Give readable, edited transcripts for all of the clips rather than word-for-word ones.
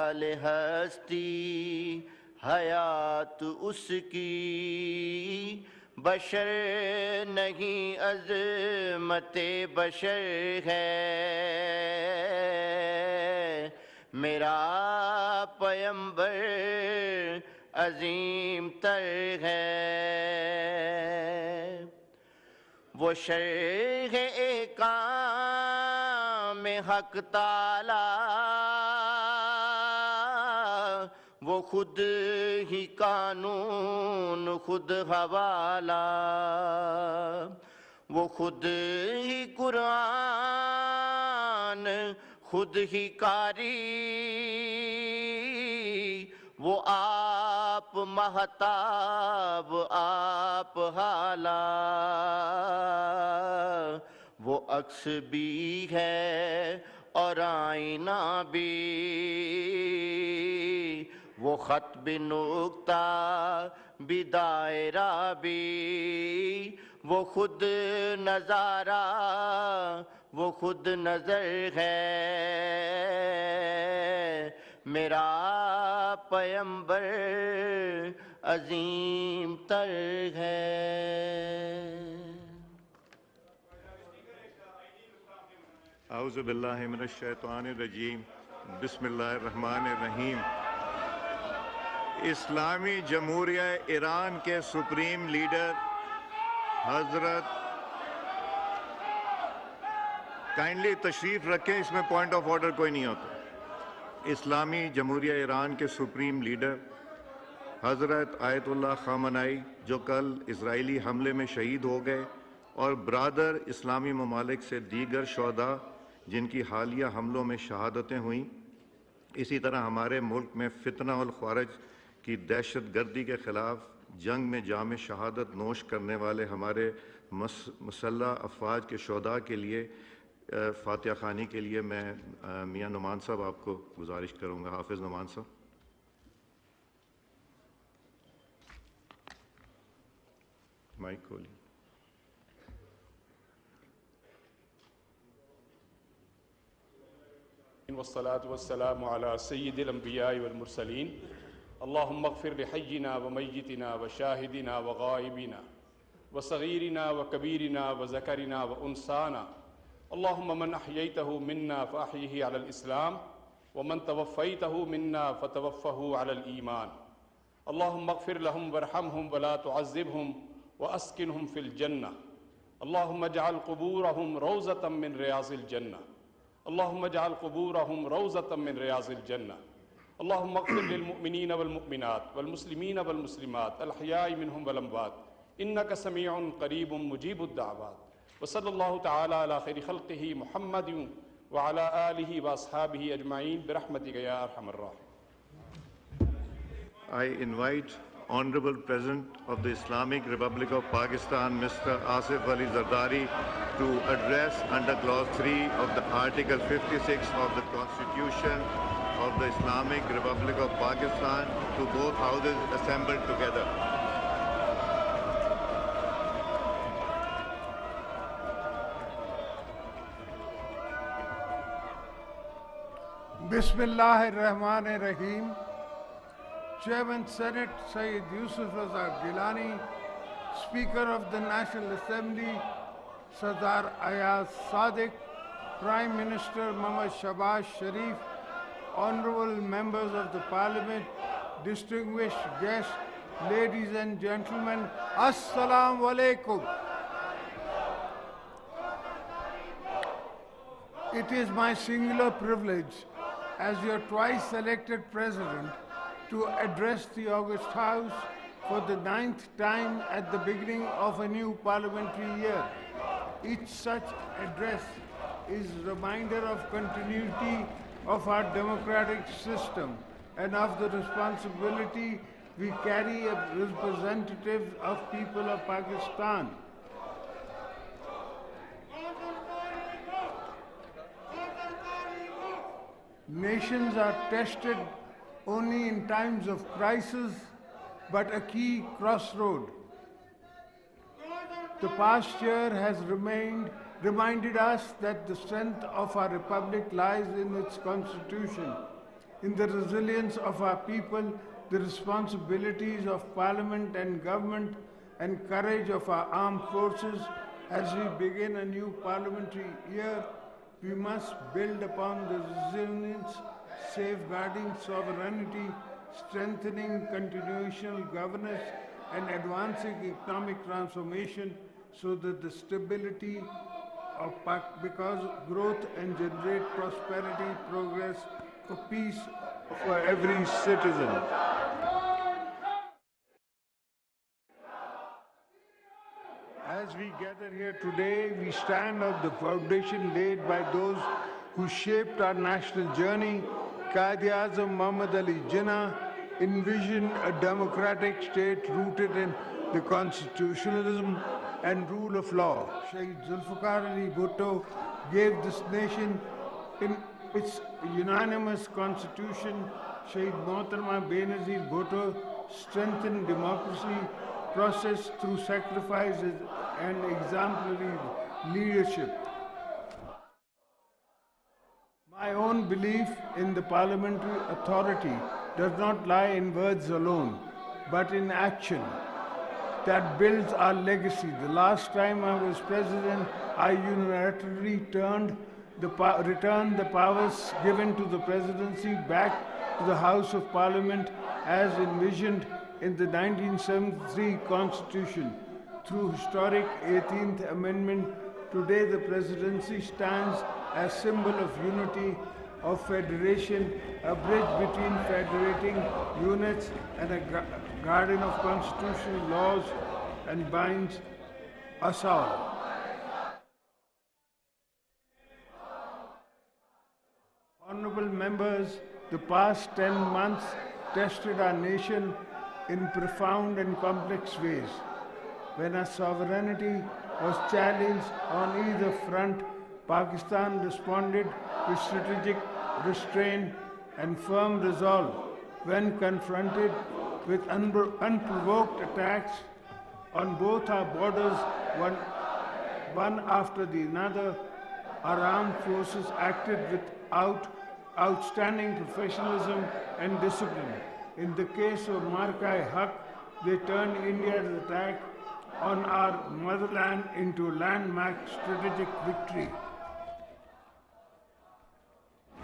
हस्ती हयात उसकी बशर नहीं अज़मत बशर है। मेरा पैगंबर अजीम तर है। वो शर्ह काम हक ताला वो खुद ही कानून खुद हवाला वो खुद ही कुरान खुद ही कारी वो आप महताब आप हाला वो अक्स भी है और आईना भी वो खत भी नुक्ता भी दायरा भी वो खुद नजारा वो खुद नजर है। मेरा पैगंबर अजीम तर है। औज़ु बिल्लाहि मिनश शैतानिर रजीम बिस्मिल्लाहिर रहमानिर रहीम। इस्लामी जमहूरिया ईरान के सुप्रीम लीडर हजरत काइंडली तशरीफ रखें, इसमें पॉइंट ऑफ ऑर्डर कोई नहीं होता। इस्लामी जमहूरिया ईरान के सुप्रीम लीडर हजरत आयतुल्लाह ख़ामनाई जो कल इजरायली हमले में शहीद हो गए और ब्रादर इस्लामी ममालिक से दीगर शहदा जिनकी हालिया हमलों में शहादतें हुईं, इसी तरह हमारे मुल्क में फितना और ख्वारिज की दहशत गर्दी के ख़िलाफ़ जंग में जाम शहादत नोश करने वाले हमारे मुसल्लह अफवाज के शहदा के लिए फातिहा खानी के लिए मैं मियाँ नुमान साहब आपको गुजारिश करूँगा। हाफिज़ नुमान साहब। माइक खोलिए। वस्सलातु वस्सलामु अला सय्यिदिल अंबियाइ वल मुरसलीन अल्लाहुम्मा अग़फ़िर लिहय्यिना व मय्यितिना व शाहिदिना व गायबिना व सगीरिना व कबीरिना व ज़करिना व उनसाना अल्लाहुम्मा मन अहयैतहु मिन्ना फ़अहयिही अलल इस्लाम व मन तवफ़्फ़यतहु मिन्ना फ़तवफ़्फ़हु अलल ईमान। अल्लाहुम्मा अग़फ़िर लहुम वरहमहुम व ला तुअज़्ज़िबहुम व अस्किनहुम फ़िल जन्नह। अल्लाहुम्मा इजअल क़ुबूरहुम रौज़तम मिन रियाज़िल जन्नह। अल्लाहुम्मा इजअल क़ुबूरहुम रौज़तम मिन रियाज़िल जन्नह। अल्लाहुम्मा अग़फ़िर लिल मुअमिनीन वल मुअमिनात वल मुस्लिमीन वल मुस्लिमात अल अहयाइ मिनहुम वल अमवात इन्नका समीउन क़रीबुम मुजीबुद दाअवात। व सल्लल्लाहु तआला अला खैरि ख़ल्क़िही मुहम्मदिन व अला आलिहि व अस्हाबिहि अजमाइन बिरहमतिका या अरहमर राहिमीन। I invite Honorable President of the Islamic Republic of Pakistan, Mr. Asif Ali Zardari, to address under Clause 3 of the Article 56 of the Constitution of the Islamic Republic of Pakistan to both houses assembled together. Bismillahirrahmanirrahim. Chairman Senate Sayyid Yusuf Raza Gilani, Speaker of the National Assembly Sardar Ayaz Sadiq, Prime Minister Muhammad Shahbaz Sharif, Honorable Members of the Parliament, distinguished guests, ladies and gentlemen, Assalamu alaikum. It is my singular privilege as your twice elected President to address the August House for the 9th time at the beginning of a new parliamentary year. Each such address is a reminder of continuity of our democratic system and of the responsibility we carry as representatives of people of Pakistan. Nations are tested only in times of crisis, but a key crossroad. The past year has reminded us that the strength of our republic lies in its constitution in the resilience of our people, the responsibilities of Parliament and government, and courage of our armed forces as we begin a new parliamentary year. We must build upon the resilience, safeguarding sovereignty, strengthening constitutional governance, and advancing economic transformation so that the stability of because growth and generate prosperity, progress, for peace for every citizen. As we gather here today, we stand on the foundation laid by those who shaped our national journey. Quaid-e-Azam Muhammad Ali Jinnah envisioned a democratic state rooted in the constitutionalism and rule of law. Shaheed Zulfikar Ali Bhutto gave this nation in its unanimous constitution. Shaheed Mohtarma Benazir Bhutto strengthened democracy process through sacrifices and exemplary leadership. My own belief in the parliamentary authority does not lie in words alone, but in action that builds our legacy. The last time I was president, I unilaterally returned the powers given to the presidency back to the House of Parliament as envisioned in the 1973 Constitution. Through historic 18th Amendment, today the presidency stands as symbol of unity, of federation, a bridge between federating units and a guardian of constitutional laws, and binds us all. Honorable members, the past 10 months tested our nation in profound and complex ways. When our sovereignty was challenged on either front, Pakistan responded with strategic restraint and firm resolve. When confronted with unprovoked attacks on both our borders, one after the other, our armed forces acted with outstanding professionalism and discipline. In the case of Marka-e-Haq, they turned India's attack on our motherland into a landmark strategic victory.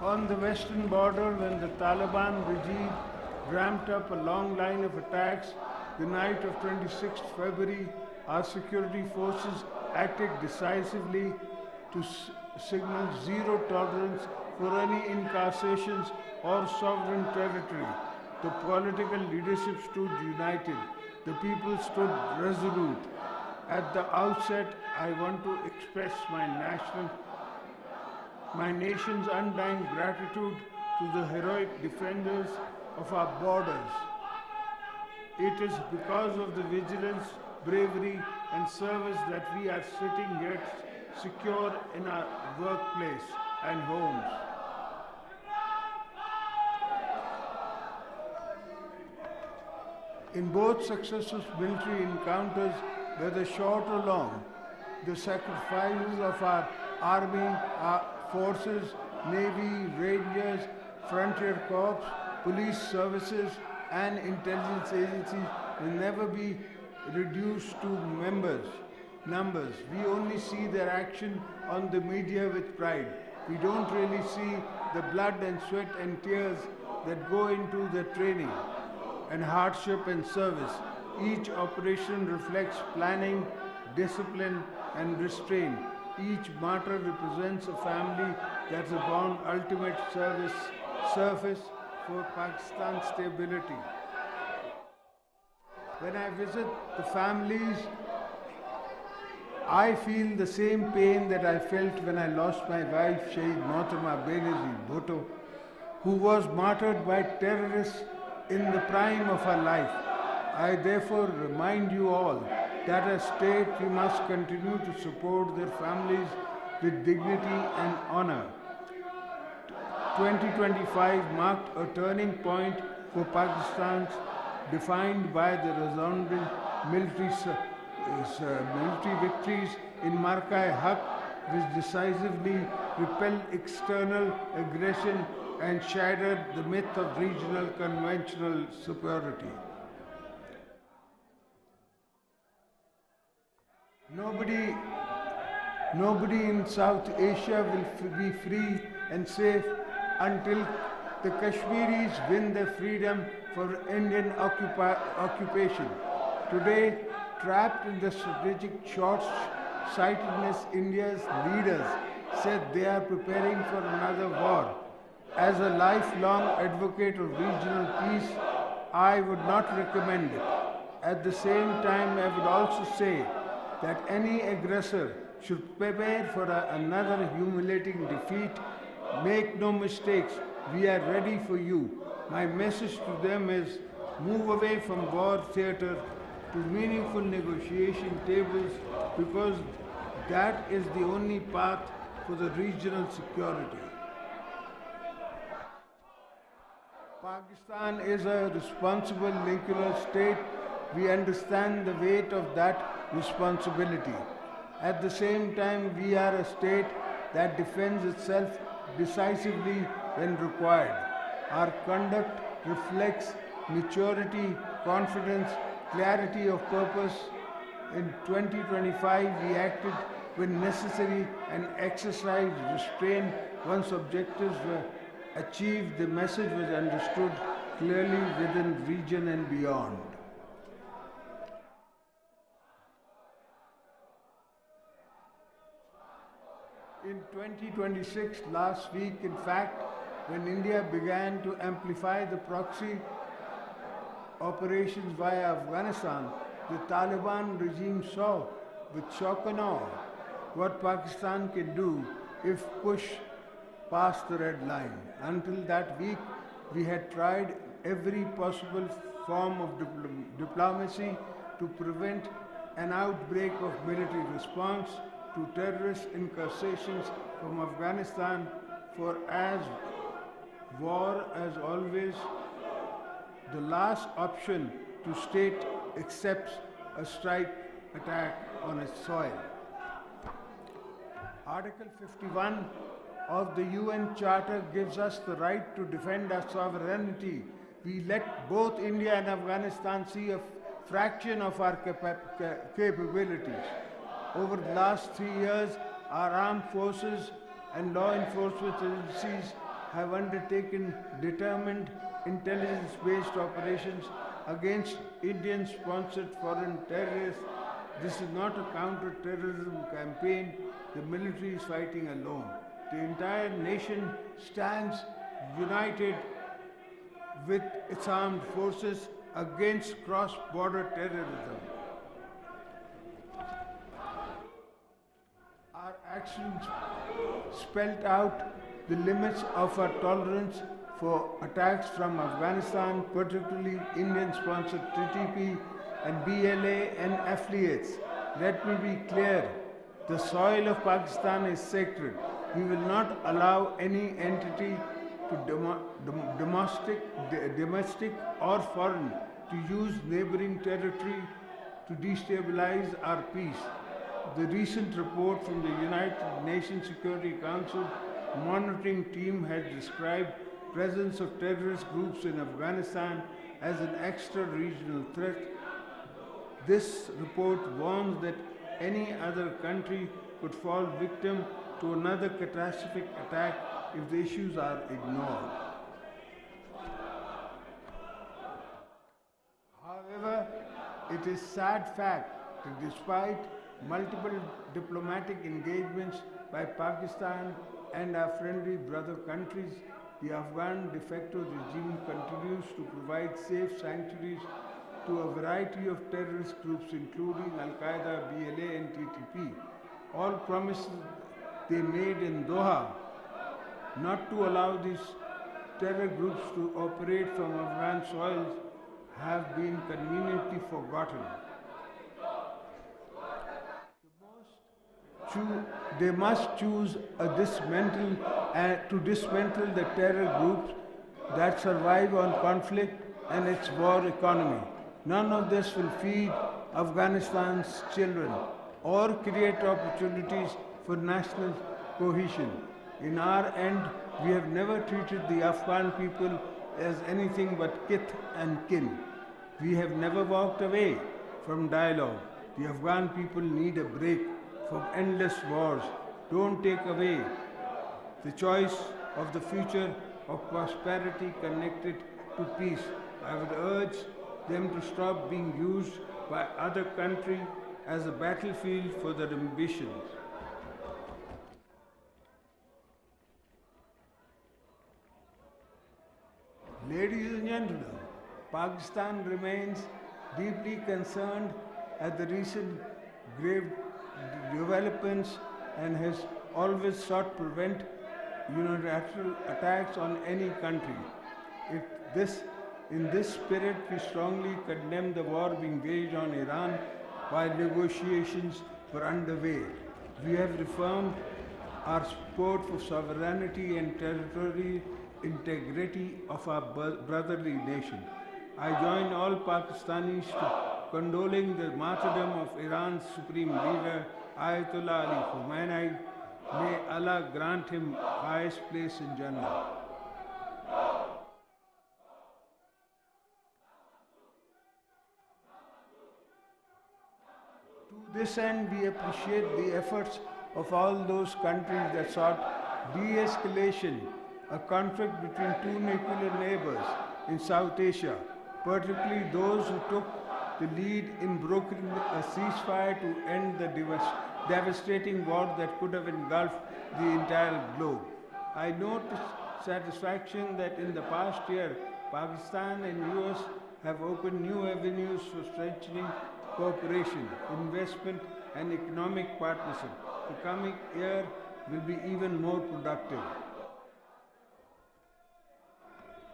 On the western border, when the Taliban regime ramped up a long line of attacks, the night of 26 February, our security forces acted decisively to signal zero tolerance for any incarcerations or sovereign territory. The political leadership stood united. The people stood resolute. At the outset, I want to express my nation's undying gratitude to the heroic defenders of our borders. It is because of the vigilance, bravery, and service that we are sitting here secure in our workplace and homes. In both successful military encounters, whether short or long, the sacrifices of our army, our forces, navy, rangers, frontier corps, police services, and intelligence agencies will never be reduced to numbers. We only see their action on the media with pride. We don't really see the blood and sweat and tears that go into their training and hardship and service. Each operation reflects planning, discipline, and restraint. Each martyr represents a family that's upon ultimate service for Pakistan's stability. When I visit the families, I feel the same pain that I felt when I lost my wife, Shaheed Mohtarma Benazir Bhutto, who was martyred by terrorists in the prime of her life. I therefore remind you all that as state we must continue to support their families with dignity and honor. 2025 marked a turning point for Pakistan, defined by the resounding military victories in Marka-e-Haq, which decisively repelled external aggression and shattered the myth of regional conventional superiority. Nobody in South Asia will be free and safe until the Kashmiris win their freedom for Indian occupation. Today, trapped in the strategic short-sightedness, India's leaders said they are preparing for another war. As a lifelong advocate of regional peace, I would not recommend it. At the same time, I would also say that any aggressor should prepare for another humiliating defeat. Make no mistakes, we are ready for you. My message to them is move away from war theater to meaningful negotiation tables, because that is the only path for the regional security. Pakistan is a responsible nuclear state. We understand the weight of that responsibility. At the same time, we are a state that defends itself decisively when required. Our conduct reflects maturity, confidence, clarity of purpose. In 2025, we acted when necessary and exercised restraint once objectives were achieved. The message was understood clearly within region and beyond. In 2026, last week, in fact, when India began to amplify the proxy operations via Afghanistan, the Taliban regime saw with shock and awe what Pakistan can do if pushed past the red line. Until that week, we had tried every possible form of diplomacy to prevent an outbreak of military response to terrorist incursions from Afghanistan, for as war, as always, the last option to state accepts a strike attack on its soil. Article 51 of the UN Charter gives us the right to defend our sovereignty. We let both India and Afghanistan see a fraction of our capabilities. Over the last 3 years, our armed forces and law enforcement agencies have undertaken determined intelligence-based operations against Indian-sponsored foreign terrorists. This is not a counter-terrorism campaign. The military is fighting alone. The entire nation stands united with its armed forces against cross-border terrorism. Our actions spelled out the limits of our tolerance for attacks from Afghanistan, particularly Indian-sponsored TTP and BLA and affiliates. Let me be clear, the soil of Pakistan is sacred. We will not allow any entity to domestic or foreign to use neighboring territory to destabilize our peace. The recent report from the United Nations Security Council monitoring team has described presence of terrorist groups in Afghanistan as an extra-regional threat. This report warns that any other country could fall victim to another catastrophic attack if the issues are ignored. However, it is a sad fact that despite multiple diplomatic engagements by Pakistan and our friendly brother countries, the Afghan de facto regime continues to provide safe sanctuaries to a variety of terrorist groups, including Al-Qaeda, BLA, and TTP. All promises they made in Doha not to allow these terror groups to operate from Afghan soils have been conveniently forgotten. They must choose to dismantle the terror groups that survive on conflict and its war economy. None of this will feed Afghanistan's children or create opportunities for national cohesion. In our end, we have never treated the Afghan people as anything but kith and kin. We have never walked away from dialogue. The Afghan people need a break from endless wars. Don't take away the choice of the future of prosperity connected to peace. I would urge them to stop being used by other countries as a battlefield for their ambitions. Ladies and gentlemen, Pakistan remains deeply concerned at the recent grave developments and has always sought to prevent unilateral attacks on any country. In this spirit, we strongly condemn the war being waged on Iran while negotiations were underway. We have reaffirmed our support for sovereignty and territorial integrity of our brotherly nation. I join all Pakistanis to condoling the martyrdom of Iran's supreme leader, Ayatollah Ali Khamenei. May Allah grant him highest place in Jannah. To this end, we appreciate the efforts of all those countries that sought de-escalation, a conflict between two nuclear neighbors in South Asia, particularly those who took the lead in brokering a ceasefire to end the devastating war that could have engulfed the entire globe. I note with satisfaction that in the past year, Pakistan and US have opened new avenues for strengthening cooperation, investment, and economic partnership. The coming year will be even more productive.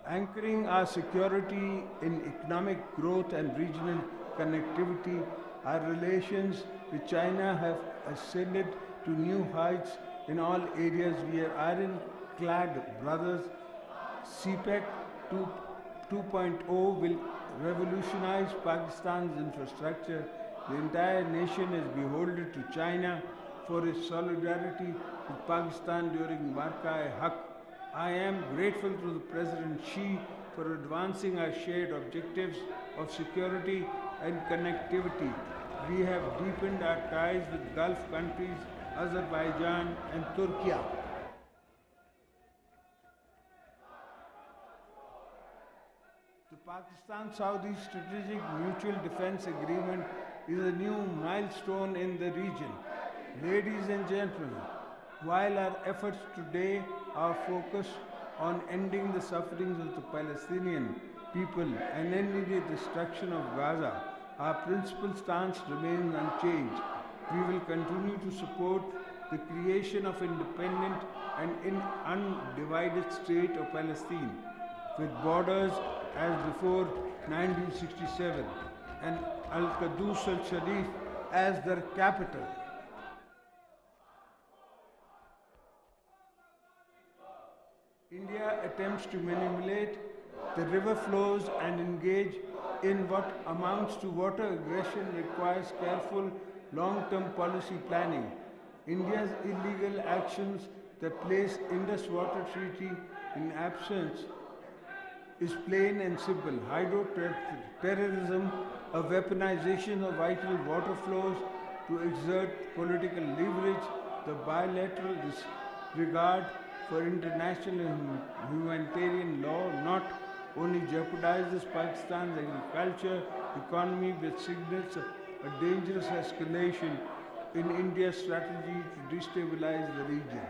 Anchoring our security in economic growth and regional connectivity, our relations with China have ascended to new heights in all areas. We are iron-clad brothers. CPEC 2.0 will revolutionize Pakistan's infrastructure. The entire nation is beholden to China for its solidarity with Pakistan during Marka-e-Haq. I am grateful to the President Xi for advancing our shared objectives of security and connectivity. We have deepened our ties with Gulf countries, Azerbaijan and Turkey. The Pakistan-Saudi Strategic Mutual Defense Agreement is a new milestone in the region. Ladies and gentlemen, while our efforts today are focused on ending the sufferings of the Palestinian people and ending the destruction of Gaza, our principal stance remains unchanged. We will continue to support the creation of independent and undivided state of Palestine, with borders as before 1967 and Al-Quds al-Sharif as their capital. India attempts to manipulate the river flows and engage in what amounts to water aggression requires careful long-term policy planning. India's illegal actions that place Indus Water Treaty in absence is plain and simple. Hydro-terrorism, a weaponization of vital water flows to exert political leverage, the bilateral disregard for international and humanitarian law not only jeopardizes Pakistan's agriculture economy but signals a dangerous escalation in India's strategy to destabilize the region.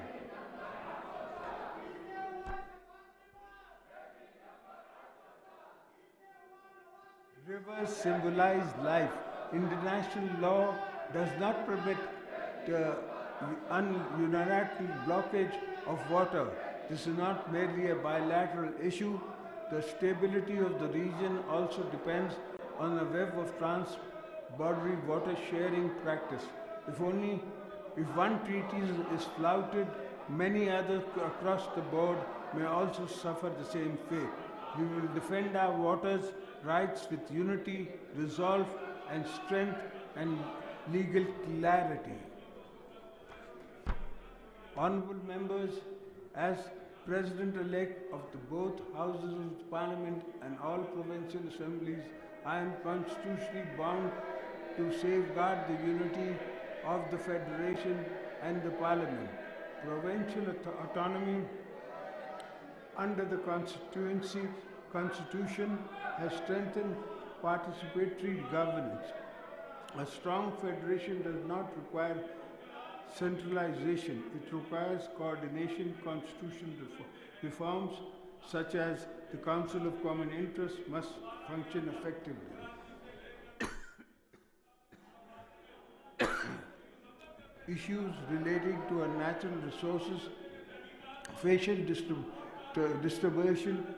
Rivers symbolize life. International law does not permit the unilateral blockage of water. This is not merely a bilateral issue. The stability of the region also depends on a web of trans-boundary water sharing practice. If one treaty is flouted, many others across the board may also suffer the same fate. We will defend our waters rights with unity, resolve, and strength and legal clarity. Honorable members, as President-elect of both houses of Parliament and all provincial assemblies, I am constitutionally bound to safeguard the unity of the Federation and the Parliament. Provincial autonomy under the Constitution has strengthened participatory governance. A strong federation does not require centralization. It requires coordination. Constitutional reforms such as the Council of Common Interest must function effectively. Issues relating to our natural resources, facial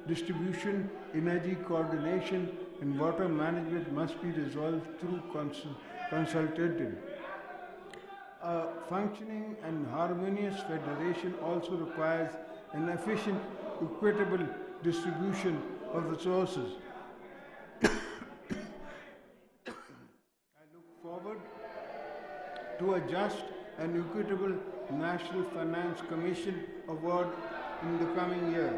distribution, energy coordination, and water management must be resolved through consultative. A functioning and harmonious federation also requires an efficient, equitable distribution of resources. I look forward to a just and equitable National Finance Commission award in the coming year.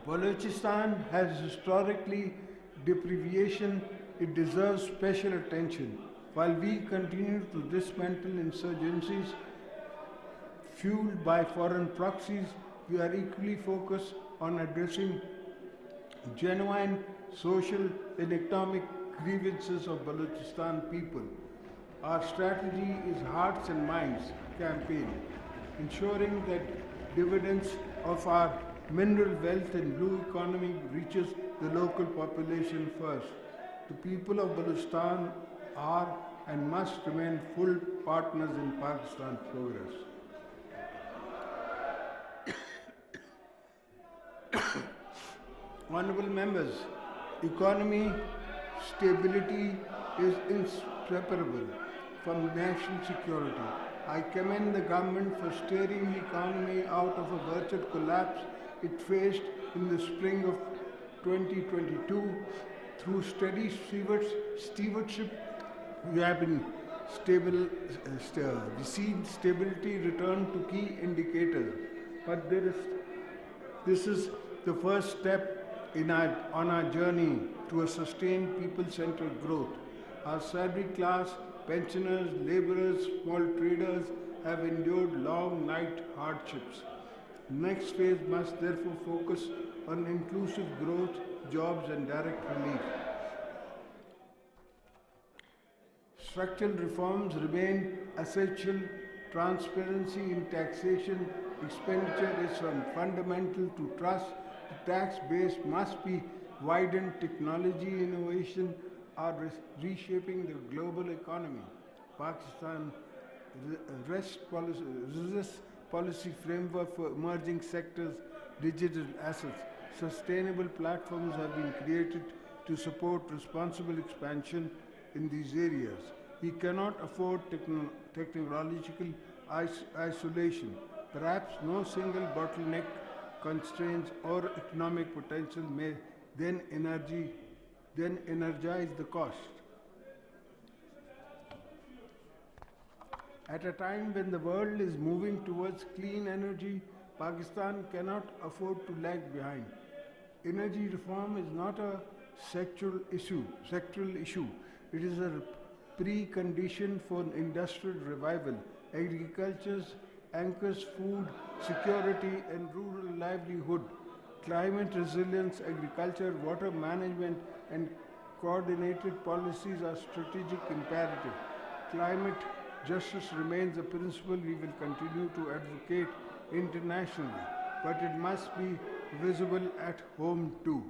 Balochistan has historically deprivation. It deserves special attention. While we continue to dismantle insurgencies fueled by foreign proxies, we are equally focused on addressing genuine social and economic grievances of Balochistan people. Our strategy is Hearts and Minds campaign, ensuring that dividends of our mineral wealth and blue economy reaches the local population first. The people of Balochistan are and must remain full partners in Pakistan's progress. Honorable members, economy stability is inseparable from national security. I commend the government for steering the economy out of a virtual collapse it faced in the spring of 2022. Through steady stewardship, we have been seen stability return to key indicators. But this is the first step on our journey to a sustained people-centered growth. Our salaried class, pensioners, laborers, small traders have endured long night hardships. The next phase must therefore focus on inclusive growth, jobs, and direct relief. Structural reforms remain essential. Transparency in taxation expenditure is fundamental to trust. The tax base must be widened. Technology innovation are reshaping the global economy. Pakistan REST policy framework for emerging sectors, digital assets. Sustainable platforms have been created to support responsible expansion in these areas. We cannot afford technological isolation. Perhaps no single bottleneck, constraints, or economic potential may then energize the cost. At a time when the world is moving towards clean energy, Pakistan cannot afford to lag behind. Energy reform is not a sectoral issue. It is a precondition for industrial revival. Agriculture anchors food security and rural livelihood. Climate resilience, agriculture, water management, and coordinated policies are strategic imperative. Climate justice remains a principle we will continue to advocate internationally, but it must be visible at home too.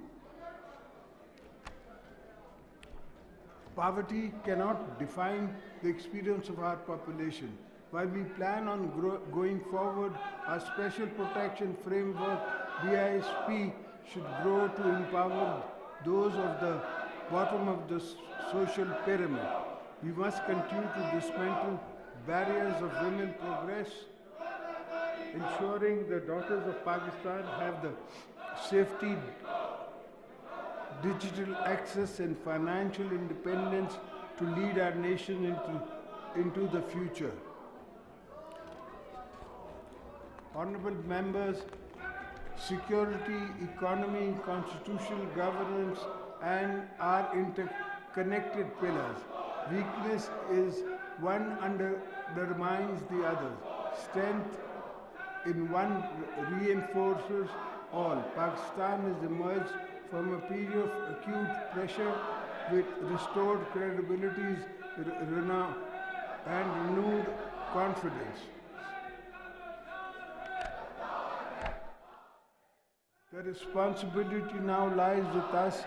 Poverty cannot define the experience of our population. While we plan on going forward, our special protection framework, BISP, should grow to empower those of the bottom of the social pyramid. We must continue to dismantle barriers of women progress, ensuring the daughters of Pakistan have the safety, digital access, and financial independence to lead our nation into the future. honorable members, security, economy, constitutional governance, and are interconnected pillars. Weakness is one undermines the other. Strength in one reinforces all. Pakistan has emerged from a period of acute pressure with restored credibility and renewed confidence. The responsibility now lies with us,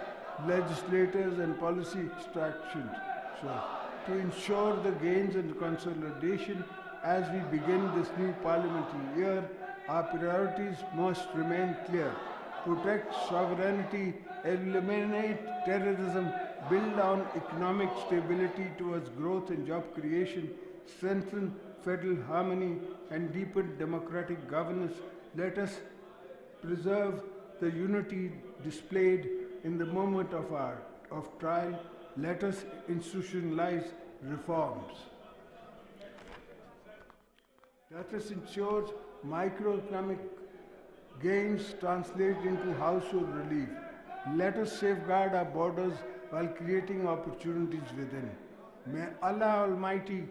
legislators and policy extractions, to ensure the gains and consolidation as we begin this new parliamentary year. Our priorities must remain clear: protect sovereignty, eliminate terrorism, build on economic stability towards growth and job creation, strengthen federal harmony, and deepen democratic governance. Let us preserve the unity displayed in the moment of trial. Let us institutionalize reforms. Let us ensure microeconomic gains translate into household relief. Let us safeguard our borders while creating opportunities within. May Allah Almighty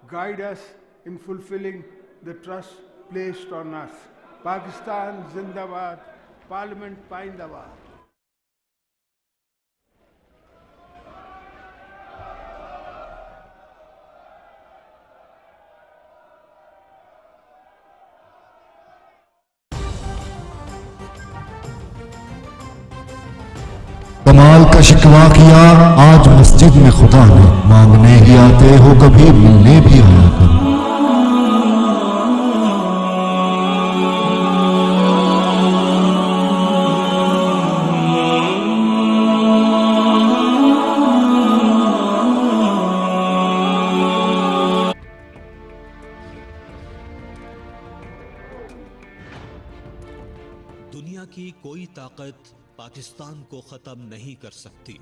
guide us in fulfilling the trust placed on us. Pakistan Zindabad, Parliament Paindabad. कमाल का शिकवा किया आज मस्जिद में खुदा ने, मांगने ही आते हो कभी मिलने भी आया करो। दुनिया की कोई ताकत पाकिस्तान को खत्म नहीं कर सकती।